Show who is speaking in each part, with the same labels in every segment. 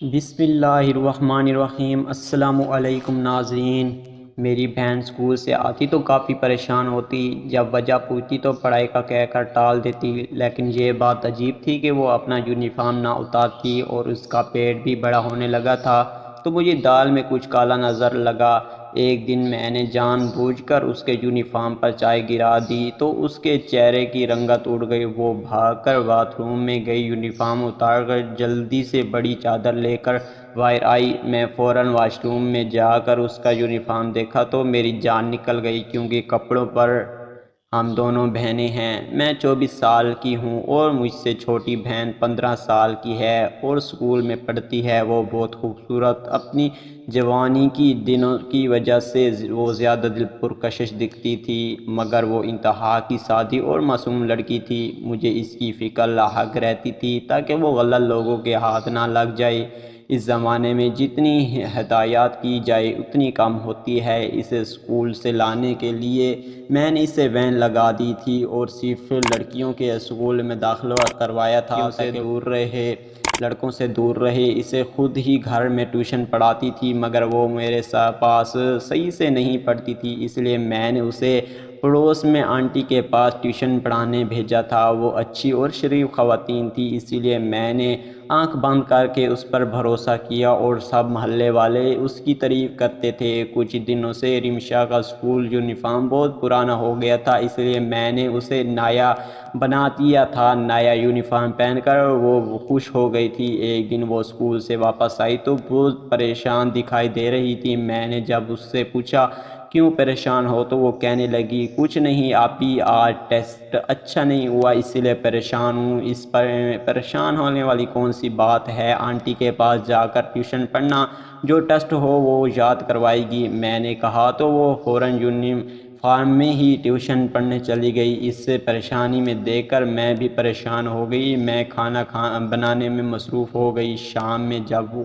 Speaker 1: بسم اللہ الرحمن الرحیم۔ السلام علیکم ناظرین۔ میری بہن اسکول سے آتی تو کافی پریشان ہوتی، جب وجہ پوچھتی تو پڑھائی کا کہہ کر ٹال دیتی، لیکن یہ بات عجیب تھی کہ وہ اپنا یونیفارم نہ اتارتی اور اس کا پیٹ بھی بڑا ہونے لگا تھا تو مجھے دال میں کچھ کالا نظر لگا۔ ایک دن میں نے جان بوجھ کر اس کے یونیفارم پر چائے گرا دی تو اس کے چہرے کی رنگت اڑ گئی۔ وہ بھاگ کر باتھ روم میں گئی، یونیفارم اتار کر جلدی سے بڑی چادر لے کر باہر آئی۔ میں فوراً واش روم میں جا کر اس کا یونیفارم دیکھا تو میری جان نکل گئی، کیونکہ کپڑوں پر ہم دونوں بہنیں ہیں۔ میں 24 سال کی ہوں اور مجھ سے چھوٹی بہن 15 سال کی ہے اور اسکول میں پڑھتی ہے۔ وہ بہت خوبصورت، اپنی جوانی کی دنوں کی وجہ سے وہ زیادہ دل پرکشش دکھتی تھی، مگر وہ انتہا کی سادی اور معصوم لڑکی تھی۔ مجھے اس کی فکر لاحق رہتی تھی تاکہ وہ غلط لوگوں کے ہاتھ نہ لگ جائے۔ اس زمانے میں جتنی ہدایات کی جائے اتنی کم ہوتی ہے۔ اسے اسکول سے لانے کے لیے میں نے اسے وین لگا دی تھی اور صرف لڑکیوں کے اسکول میں داخلہ کروایا تھا تاکہ لڑکوں سے دور رہے۔ اسے خود ہی گھر میں ٹیوشن پڑھاتی تھی، مگر وہ میرے پاس صحیح سے نہیں پڑھتی تھی، اس لیے میں نے اسے پڑوس میں آنٹی کے پاس ٹیوشن پڑھانے بھیجا تھا۔ وہ اچھی اور شریف خواتین تھی، اس لیے میں نے آنکھ بند کر کے اس پر بھروسہ کیا اور سب محلے والے اس کی تعریف کرتے تھے۔ کچھ دنوں سے رمشا کا اسکول یونیفارم بہت پرانا ہو گیا تھا، اس لیے میں نے اسے نیا بنا دیا تھا۔ نیا یونیفارم پہن کر وہ خوش ہو گئی تھی۔ ایک دن وہ اسکول سے واپس آئی تو بہت پریشان دکھائی دے رہی تھی۔ میں نے جب اس سے پوچھا کیوں پریشان ہو تو وہ کہنے لگی، کچھ نہیں آپی، آج ٹیسٹ اچھا نہیں ہوا اس لیے پریشان ہوں۔ اس پر پریشان ہونے والی کون سی بات ہے، آنٹی کے پاس جا کر ٹیوشن پڑھنا، جو ٹیسٹ ہو وہ یاد کروائے گی، میں نے کہا تو وہ فوراً یونیفارم میں ہی ٹیوشن پڑھنے چلی گئی۔ اس سے پریشانی میں دیکھ کر میں بھی پریشان ہو گئی۔ میں کھانا بنانے میں مصروف ہو گئی۔ شام میں جب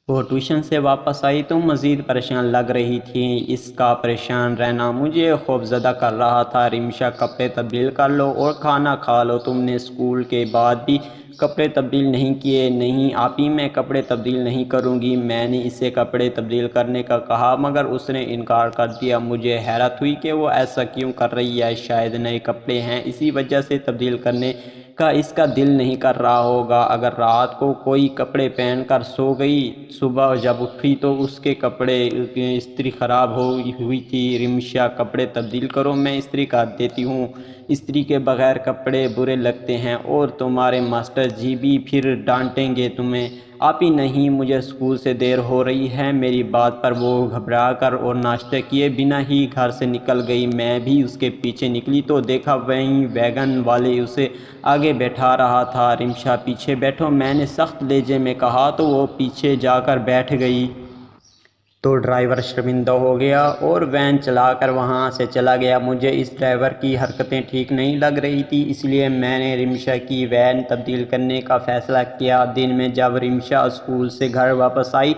Speaker 1: وہ ٹیوشن سے واپس آئی تو مزید پریشان لگ رہی تھی۔ اس کا پریشان رہنا مجھے خوفزدہ کر رہا تھا۔ رمشا، کپڑے تبدیل کر لو اور کھانا کھا لو، تم نے اسکول کے بعد بھی کپڑے تبدیل نہیں کیے۔ نہیں آپی، میں کپڑے تبدیل نہیں کروں گی۔ میں نے اسے کپڑے تبدیل کرنے کا کہا مگر اس نے انکار کر دیا۔ مجھے حیرت ہوئی کہ وہ ایسا کیوں کر رہی ہے، شاید نئے کپڑے ہیں اسی وجہ سے تبدیل کرنے کا اس کا دل نہیں کر رہا ہوگا۔ اگر رات کو کوئی کپڑے پہن کر سو گئی، صبح جب اٹھی تو اس کے کپڑے استری خراب ہوئی تھی۔ رمشا، کپڑے تبدیل کرو، میں استری کر دیتی ہوں، استری کے بغیر کپڑے برے لگتے ہیں اور تمہارے ماسٹر جی بھی پھر ڈانٹیں گے تمہیں۔ آپی نہیں، مجھے اسکول سے دیر ہو رہی ہے۔ میری بات پر وہ گھبرا کر اور ناشتہ کیے بنا ہی گھر سے نکل گئی۔ میں بھی اس کے پیچھے نکلی تو دیکھا وہیں ویگن والے اسے آگے بیٹھا رہا تھا۔ رمشا، پیچھے بیٹھو، میں نے سخت لہجے میں کہا تو وہ پیچھے جا کر بیٹھ گئی۔ تو ڈرائیور شرمندہ ہو گیا اور وین چلا کر وہاں سے چلا گیا۔ مجھے اس ڈرائیور کی حرکتیں ٹھیک نہیں لگ رہی تھی، اس لیے میں نے رمشا کی وین تبدیل کرنے کا فیصلہ کیا۔ دن میں جب رمشا اسکول سے گھر واپس آئی،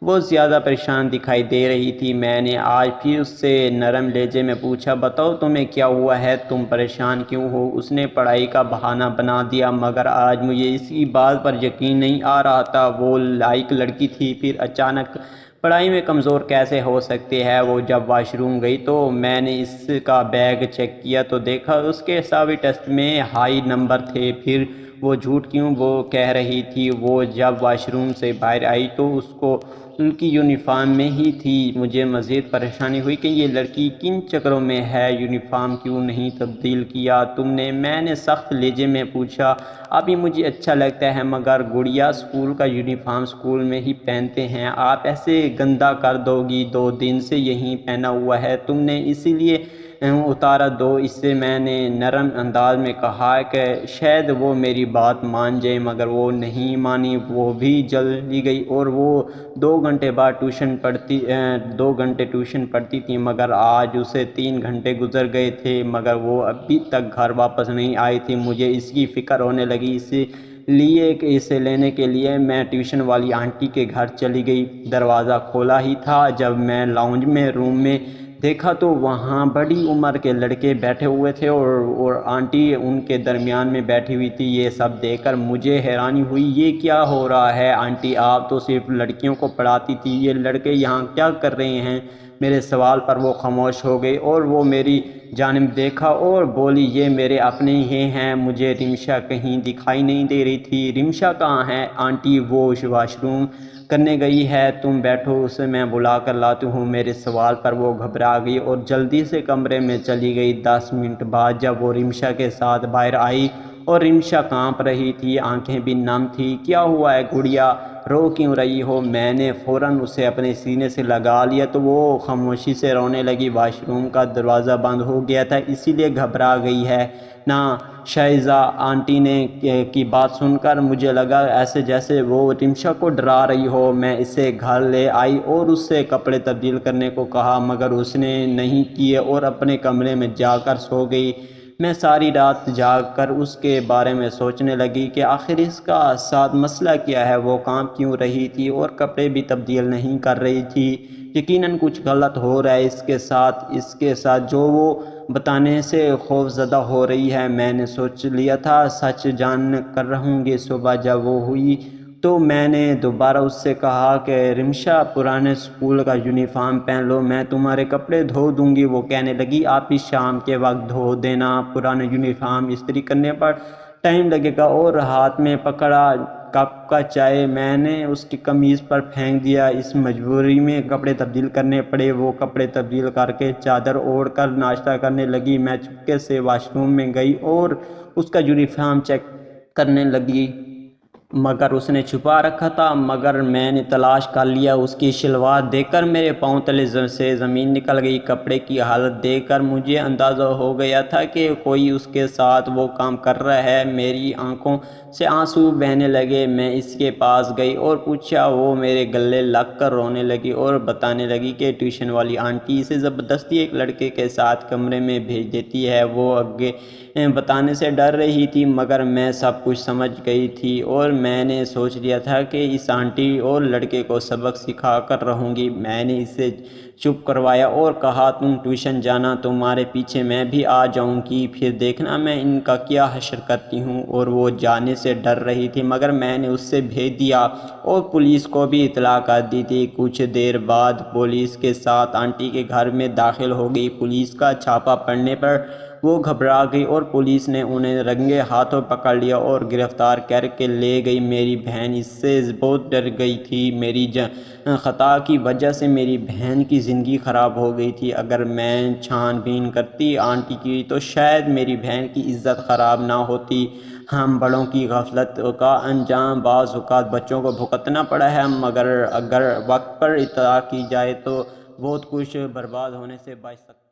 Speaker 1: وہ زیادہ پریشان دکھائی دے رہی تھی۔ میں نے آج پھر اس سے نرم لہجے میں پوچھا، بتاؤ تمہیں کیا ہوا ہے، تم پریشان کیوں ہو؟ اس نے پڑھائی کا بہانہ بنا دیا، مگر آج مجھے اس کی بات پر یقین نہیں آ رہا تھا۔ وہ لائق لڑکی تھی، پھر اچانک پڑھائی میں کمزور کیسے ہو سکتی ہے؟ وہ جب واش روم گئی تو میں نے اس کا بیگ چیک کیا تو دیکھا اس کے سابی ٹیسٹ میں ہائی نمبر تھے۔ پھر وہ جھوٹ کیوں کہہ رہی تھی؟ وہ جب واش روم سے باہر آئی تو ان کی یونیفارم میں ہی تھی۔ مجھے مزید پریشانی ہوئی کہ یہ لڑکی کن چکروں میں ہے، یونیفارم کیوں نہیں تبدیل کیا تم نے؟ میں نے سخت لہجے میں پوچھا۔ ابھی مجھے اچھا لگتا ہے، مگر گڑیا اسکول کا یونیفارم اسکول میں ہی پہنتے ہیں، آپ ایسے گندا کر دو گی؟ 2 دن سے یہی پہنا ہوا ہے تم نے، اسی لیے اتار دو اسے، میں نے نرم انداز میں کہا کہ شاید وہ میری بات مان جائے، مگر وہ نہیں مانی۔ وہ بھی چلی گئی اور وہ 2 گھنٹے ٹیوشن پڑھتی تھی، مگر آج اسے 3 گھنٹے گزر گئے تھے مگر وہ ابھی تک گھر واپس نہیں آئی تھی۔ مجھے اس کی فکر ہونے لگی، اسے لینے کے لیے میں ٹیوشن والی آنٹی کے گھر چلی گئی۔ دروازہ کھولا ہی تھا جب میں لاؤنج میں روم میں دیکھا تو وہاں بڑی عمر کے لڑکے بیٹھے ہوئے تھے اور آنٹی ان کے درمیان میں بیٹھی ہوئی تھی۔ یہ سب دیکھ کر مجھے حیرانی ہوئی، یہ کیا ہو رہا ہے آنٹی؟ آپ تو صرف لڑکیوں کو پڑھاتی تھی، یہ لڑکے یہاں کیا کر رہے ہیں؟ میرے سوال پر وہ خاموش ہو گئی اور وہ میری جانب دیکھا اور بولی، یہ میرے اپنے ہی ہیں، مجھے رمشا کہیں دکھائی نہیں دے رہی تھی۔ رمشا کہاں ہے آنٹی؟ وہ واش روم کرنے گئی ہے، تم بیٹھو، اسے میں بلا کر لاتی ہوں۔ میرے سوال پر وہ گھبرا گئی اور جلدی سے کمرے میں چلی گئی۔ 10 منٹ بعد جب وہ رمشا کے ساتھ باہر آئی اور رمشا کانپ رہی تھی، آنکھیں بھی نم تھی۔ کیا ہوا ہے گڑیا، رو کیوں رہی ہو؟ میں نے فوراً اسے اپنے سینے سے لگا لیا تو وہ خاموشی سے رونے لگی۔ واش روم کا دروازہ بند ہو گیا تھا، اسی لیے گھبرا گئی ہے نا شائزہ؟ آنٹی نے کی بات سن کر مجھے لگا ایسے جیسے وہ رمشا کو ڈرا رہی ہو۔ میں اسے گھر لے آئی اور اس سے کپڑے تبدیل کرنے کو کہا، مگر اس نے نہیں کیے اور اپنے کمرے میں جا کر سو گئی۔ میں ساری رات جاگ کر اس کے بارے میں سوچنے لگی کہ آخر اس کا ساتھ مسئلہ کیا ہے، وہ کانپ کیوں رہی تھی اور کپڑے بھی تبدیل نہیں کر رہی تھی؟ یقیناً کچھ غلط ہو رہا ہے اس کے ساتھ جو وہ بتانے سے خوف زدہ ہو رہی ہے۔ میں نے سوچ لیا تھا سچ جان کر رہوں گی۔ صبح جب وہ ہوئی تو میں نے دوبارہ اس سے کہا کہ رمشا پرانے اسکول کا یونیفارم پہن لو، میں تمہارے کپڑے دھو دوں گی۔ وہ کہنے لگی، آپ اس شام کے وقت دھو دینا، پرانے یونیفارم استری کرنے پر ٹائم لگے گا۔ اور ہاتھ میں پکڑا کپ کا چائے میں نے اس کی قمیض پر پھینک دیا۔ اس مجبوری میں کپڑے تبدیل کرنے پڑے۔ وہ کپڑے تبدیل کر کے چادر اوڑھ کر ناشتہ کرنے لگی۔ میں چپکے سے واش روم میں گئی اور اس کا یونیفارم چیک کرنے لگی، مگر اس نے چھپا رکھا تھا۔ مگر میں نے تلاش کر لیا، اس کی شلوار دیکھ کر میرے پاؤں تلے سے زمین نکل گئی۔ کپڑے کی حالت دیکھ کر مجھے اندازہ ہو گیا تھا کہ کوئی اس کے ساتھ وہ کام کر رہا ہے۔ میری آنکھوں سے آنسو بہنے لگے۔ میں اس کے پاس گئی اور پوچھا۔ وہ میرے گلے لگ کر رونے لگی اور بتانے لگی کہ ٹیوشن والی آنٹی اسے زبردستی ایک لڑکے کے ساتھ کمرے میں بھیج دیتی ہے۔ وہ آگے بتانے سے ڈر رہی تھی، مگر میں سب کچھ سمجھ گئی تھی اور میں نے سوچ لیا تھا کہ اس آنٹی اور لڑکے کو سبق سکھا کر رہوں گی۔ میں نے اسے چپ کروایا اور کہا، تم ٹیوشن جانا، تمہارے پیچھے میں بھی آ جاؤں گی، پھر دیکھنا میں ان کا کیا حشر کرتی ہوں۔ اور وہ جانے سے ڈر رہی تھی، مگر میں نے اس سے بھیج دیا اور پولیس کو بھی اطلاع کر دی تھی۔ کچھ دیر بعد پولیس کے ساتھ آنٹی کے گھر میں داخل ہو گئی۔ پولیس کا چھاپا پڑنے پر وہ گھبرا گئی اور پولیس نے انہیں رنگے ہاتھوں پکڑ لیا اور گرفتار کر کے لے گئی۔ میری بہن اس سے بہت ڈر گئی تھی۔ میری خطا کی وجہ سے میری بہن کی زندگی خراب ہو گئی تھی۔ اگر میں چھان بین کرتی آنٹی کی تو شاید میری بہن کی عزت خراب نہ ہوتی۔ ہم بڑوں کی غفلت کا انجام بعض اوقات بچوں کو بھگتنا پڑا ہے، مگر اگر وقت پر اطلاع کی جائے تو بہت کچھ برباد ہونے سے بچ سکتا ہے۔